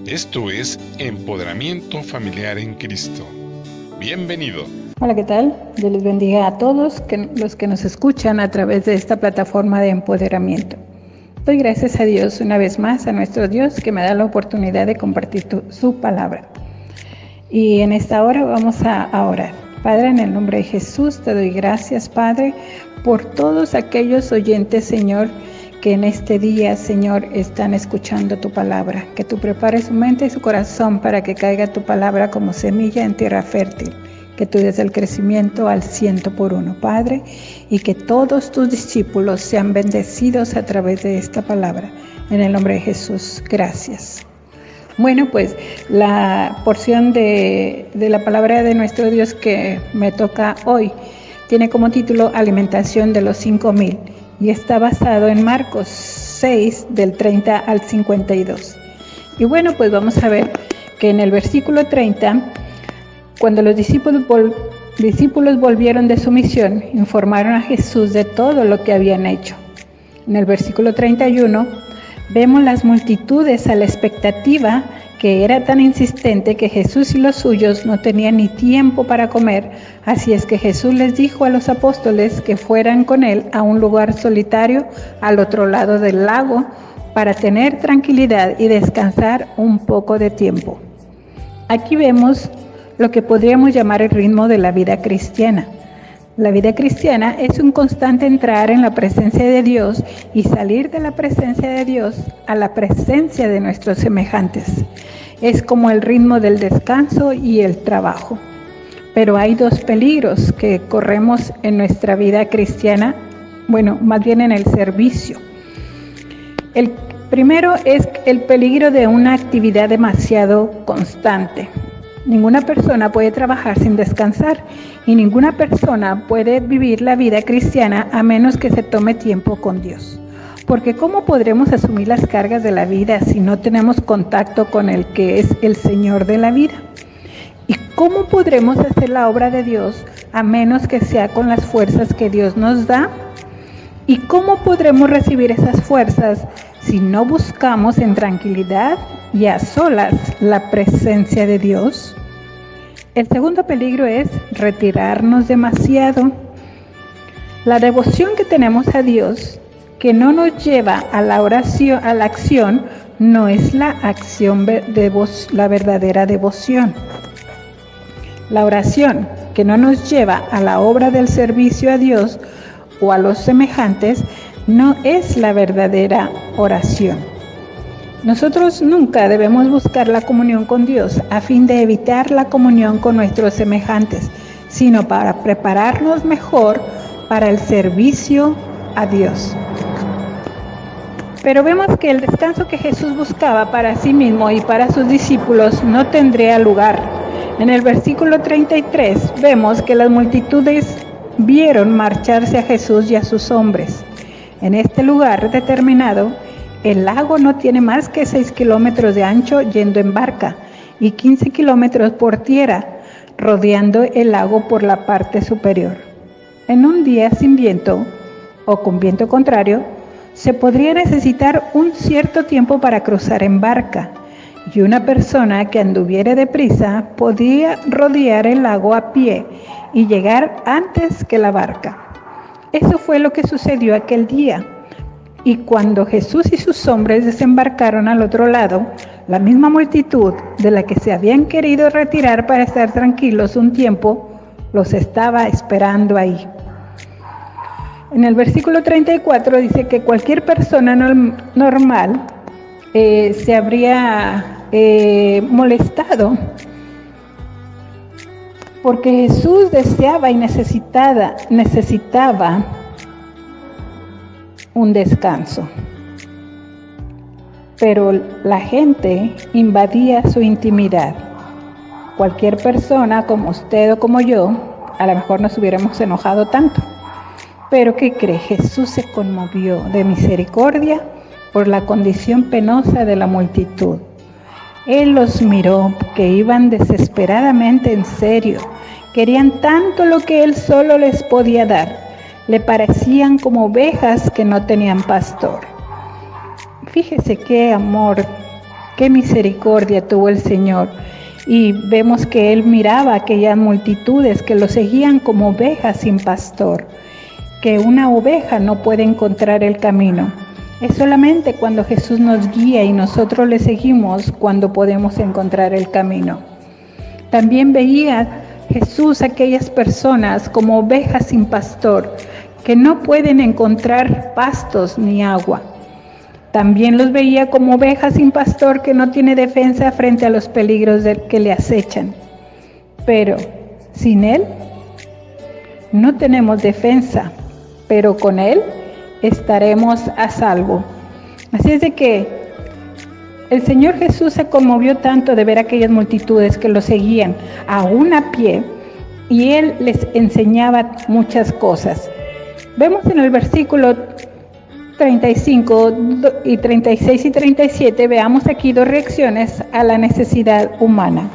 Esto es Empoderamiento Familiar en Cristo. Bienvenido. Hola, ¿qué tal? Dios les bendiga a todos los que nos escuchan a través de esta plataforma de empoderamiento. Doy gracias a Dios una vez más, a nuestro Dios, que me da la oportunidad de compartir su palabra. Y en esta hora vamos a orar. Padre, en el nombre de Jesús, te doy gracias, Padre, por todos aquellos oyentes, Señor, que en este día, Señor, están escuchando tu palabra. Que tú prepares su mente y su corazón para que caiga tu palabra como semilla en tierra fértil. Que tú des el crecimiento al 100%, Padre, y que todos tus discípulos sean bendecidos a través de esta palabra. En el nombre de Jesús, gracias. Bueno, pues la porción de la palabra de nuestro Dios que me toca hoy tiene como título Alimentación de los 5,000 y está basado en Marcos 6, del 30 al 52. Y bueno, pues vamos a ver que en el versículo 30, cuando los discípulos volvieron de su misión, informaron a Jesús de todo lo que habían hecho. En el versículo 31, vemos las multitudes a la expectativa, que era tan insistente que Jesús y los suyos no tenían ni tiempo para comer. Así es que Jesús les dijo a los apóstoles que fueran con él a un lugar solitario al otro lado del lago para tener tranquilidad y descansar un poco de tiempo. Aquí vemos lo que podríamos llamar el ritmo de la vida cristiana. La vida cristiana es un constante entrar en la presencia de Dios y salir de la presencia de Dios a la presencia de nuestros semejantes. Es como el ritmo del descanso y el trabajo. Pero hay dos peligros que corremos en nuestra vida cristiana, bueno, más bien en el servicio. El primero es el peligro de una actividad demasiado constante. Ninguna persona puede trabajar sin descansar y ninguna persona puede vivir la vida cristiana a menos que se tome tiempo con Dios. Porque ¿cómo podremos asumir las cargas de la vida si no tenemos contacto con el que es el Señor de la vida? ¿Y cómo podremos hacer la obra de Dios a menos que sea con las fuerzas que Dios nos da? ¿Y cómo podremos recibir esas fuerzas si no buscamos en tranquilidad y a solas la presencia de Dios? El segundo peligro es retirarnos demasiado. La devoción que tenemos a Dios, que no nos lleva a la oración, a la acción, no es la acción la verdadera devoción. La oración que no nos lleva a la obra del servicio a Dios o a los semejantes no es la verdadera oración. Nosotros nunca debemos buscar la comunión con Dios a fin de evitar la comunión con nuestros semejantes, sino para prepararnos mejor para el servicio a Dios. Pero vemos que el descanso que Jesús buscaba para sí mismo y para sus discípulos no tendría lugar. En el versículo 33 vemos que las multitudes vieron marcharse a Jesús y a sus hombres. En este lugar determinado, el lago no tiene más que 6 kilómetros de ancho yendo en barca y 15 kilómetros por tierra, rodeando el lago por la parte superior. En un día sin viento o con viento contrario, se podría necesitar un cierto tiempo para cruzar en barca, y una persona que anduviera deprisa podía rodear el lago a pie y llegar antes que la barca. Eso fue lo que sucedió aquel día. Y cuando Jesús y sus hombres desembarcaron al otro lado, la misma multitud de la que se habían querido retirar para estar tranquilos un tiempo, los estaba esperando ahí. En el versículo 34 dice que cualquier persona normal se habría molestado, porque Jesús deseaba y necesitaba un descanso. Pero la gente invadía su intimidad. Cualquier persona, como usted o como yo, a lo mejor nos hubiéramos enojado tanto. Pero ¿qué cree? Jesús se conmovió de misericordia por la condición penosa de la multitud. Él los miró, que iban desesperadamente en serio. Querían tanto lo que Él solo les podía dar. Le parecían como ovejas que no tenían pastor. Fíjese qué amor Qué misericordia tuvo el Señor. Y vemos que Él miraba a aquellas multitudes que lo seguían como ovejas sin pastor, que una oveja no puede encontrar el camino. Es solamente cuando Jesús nos guía y nosotros le seguimos cuando podemos encontrar el camino. También veía Jesús a aquellas personas como ovejas sin pastor, que no pueden encontrar pastos ni agua. También los veía como ovejas sin pastor que no tiene defensa frente a los peligros que le acechan. Pero sin Él no tenemos defensa, pero con Él estaremos a salvo. Así es de que el Señor Jesús se conmovió tanto de ver aquellas multitudes que lo seguían aún a pie, y Él les enseñaba muchas cosas. Vemos en el versículo 35 y 36 y 37, veamos aquí dos reacciones a la necesidad humana.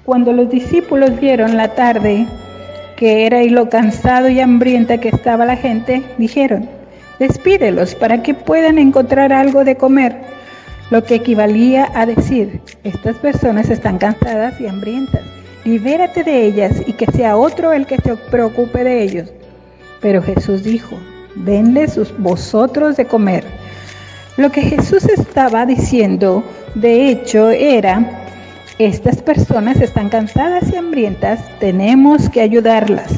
Cuando los discípulos vieron la tarde que era y lo cansado y hambrienta que estaba la gente, dijeron: despídelos para que puedan encontrar algo de comer, lo que equivalía a decir: estas personas están cansadas y hambrientas, libérate de ellas y que sea otro el que se preocupe de ellos. Pero Jesús dijo: denles vosotros de comer. Lo que Jesús estaba diciendo, de hecho, era: estas personas están cansadas y hambrientas, tenemos que ayudarlas.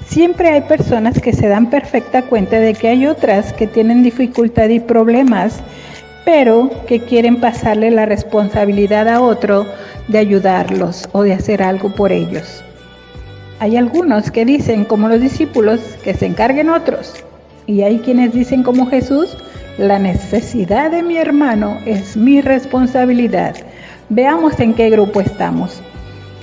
Siempre hay personas que se dan perfecta cuenta de que hay otras que tienen dificultad y problemas, pero que quieren pasarle la responsabilidad a otro de ayudarlos o de hacer algo por ellos. Hay algunos que dicen, como los discípulos, que se encarguen otros. Y hay quienes dicen, como Jesús: la necesidad de mi hermano es mi responsabilidad. Veamos en qué grupo estamos.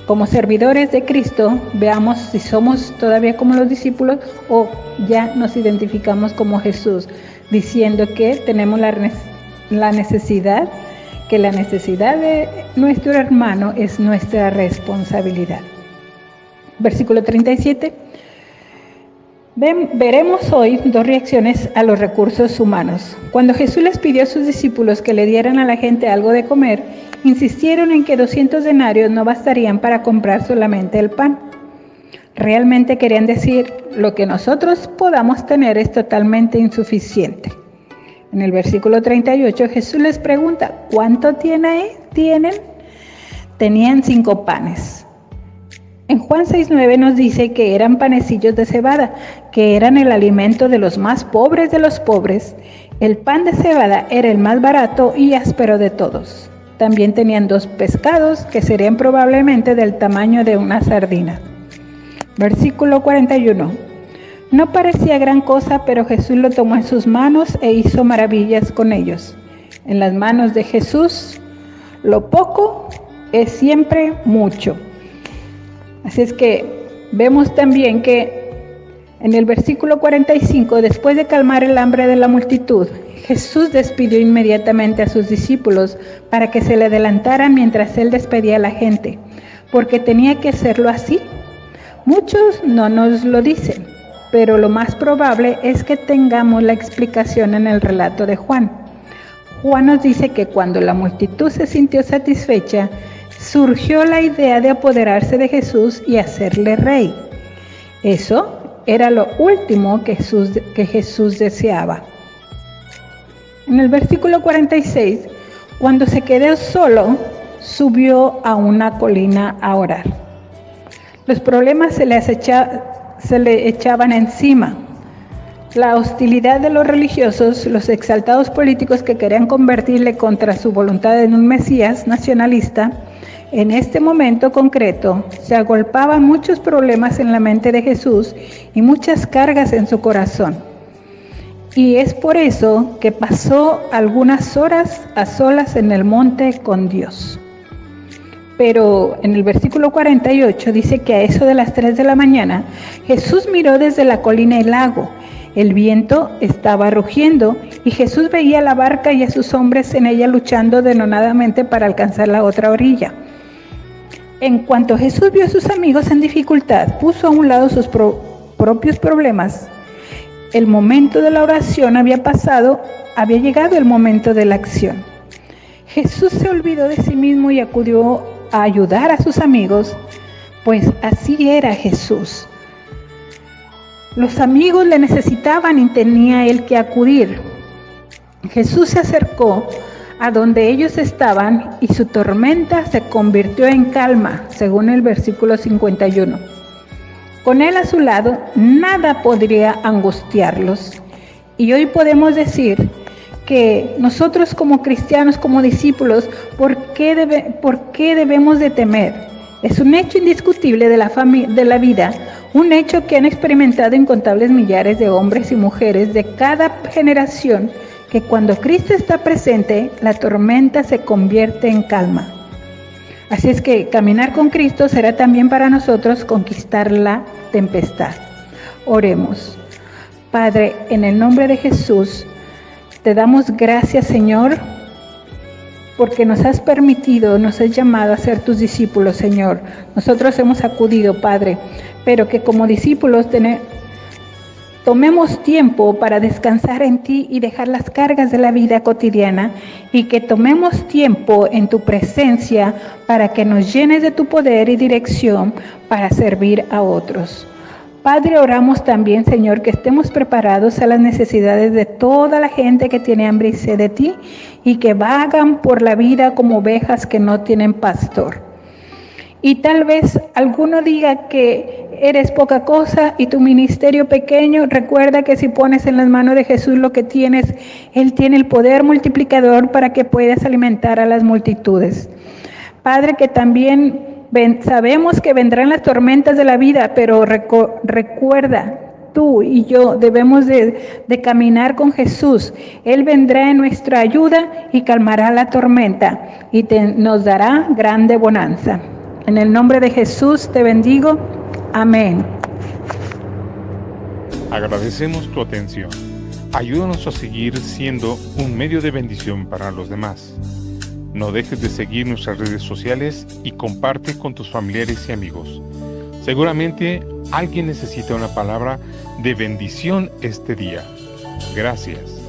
Como servidores de Cristo, veamos si somos todavía como los discípulos o ya nos identificamos como Jesús, diciendo que tenemos la necesidad, que la necesidad de nuestro hermano es nuestra responsabilidad. Versículo 37. Veremos hoy dos reacciones a los recursos humanos. Cuando Jesús les pidió a sus discípulos que le dieran a la gente algo de comer, insistieron en que 200 denarios no bastarían para comprar solamente el pan. Realmente querían decir: lo que nosotros podamos tener es totalmente insuficiente. En el versículo 38 Jesús les pregunta: ¿cuánto tienen? Tenían 5 panes. En Juan 6:9 nos dice que eran panecillos de cebada, que eran el alimento de los más pobres de los pobres. El pan de cebada era el más barato y áspero de todos. También tenían 2 pescados, que serían probablemente del tamaño de una sardina. Versículo 41. No parecía gran cosa, pero Jesús lo tomó en sus manos e hizo maravillas con ellos. En las manos de Jesús, lo poco es siempre mucho. Así es que vemos también que en el versículo 45, después de calmar el hambre de la multitud, Jesús despidió inmediatamente a sus discípulos para que se le adelantaran mientras Él despedía a la gente, porque tenía que hacerlo así. Muchos no nos lo dicen, pero lo más probable es que tengamos la explicación en el relato de Juan. Juan nos dice que cuando la multitud se sintió satisfecha, surgió la idea de apoderarse de Jesús y hacerle rey. Eso era lo último que Jesús deseaba. En el versículo 46, cuando se quedó solo, subió a una colina a orar. Los problemas se le echaban encima. La hostilidad de los religiosos, los exaltados políticos que querían convertirle contra su voluntad en un Mesías nacionalista. En este momento concreto, se agolpaban muchos problemas en la mente de Jesús y muchas cargas en su corazón. Y es por eso que pasó algunas horas a solas en el monte con Dios. Pero en el versículo 48 dice que a eso de las 3 de la mañana, Jesús miró desde la colina el lago. El viento estaba rugiendo y Jesús veía la barca y a sus hombres en ella luchando denodadamente para alcanzar la otra orilla. En cuanto Jesús vio a sus amigos en dificultad, puso a un lado sus propios problemas el momento de la oración había pasado, había llegado el momento de la acción. Jesús se olvidó de sí mismo y acudió a ayudar a sus amigos, pues así era Jesús. Los amigos le necesitaban y tenía él que acudir. Jesús se acercó a donde ellos estaban y su tormenta se convirtió en calma, según el versículo 51. Con él a su lado, nada podría angustiarlos. Y hoy podemos decir que nosotros como cristianos, como discípulos, ¿por qué debemos de temer? Es un hecho indiscutible de la vida, un hecho que han experimentado incontables millares de hombres y mujeres de cada generación, que cuando Cristo está presente, la tormenta se convierte en calma. Así es que caminar con Cristo será también para nosotros conquistar la tempestad. Oremos. Padre, en el nombre de Jesús, te damos gracias, Señor, porque nos has permitido, nos has llamado a ser tus discípulos, Señor. Nosotros hemos acudido, Padre, pero que como discípulos tomemos tiempo para descansar en ti y dejar las cargas de la vida cotidiana, y que tomemos tiempo en tu presencia para que nos llenes de tu poder y dirección para servir a otros. Padre, oramos también, Señor, que estemos preparados a las necesidades de toda la gente que tiene hambre y sed de ti y que vagan por la vida como ovejas que no tienen pastor. Y tal vez alguno diga que eres poca cosa y tu ministerio pequeño. Recuerda que si pones en las manos de Jesús lo que tienes, Él tiene el poder multiplicador para que puedas alimentar a las multitudes. Padre, que también sabemos que vendrán las tormentas de la vida, pero recuerda, tú y yo debemos de caminar con Jesús. Él vendrá en nuestra ayuda y calmará la tormenta y nos dará grande bonanza. En el nombre de Jesús te bendigo. Amén. Agradecemos tu atención. Ayúdanos a seguir siendo un medio de bendición para los demás. No dejes de seguir nuestras redes sociales y comparte con tus familiares y amigos. Seguramente alguien necesita una palabra de bendición este día. Gracias.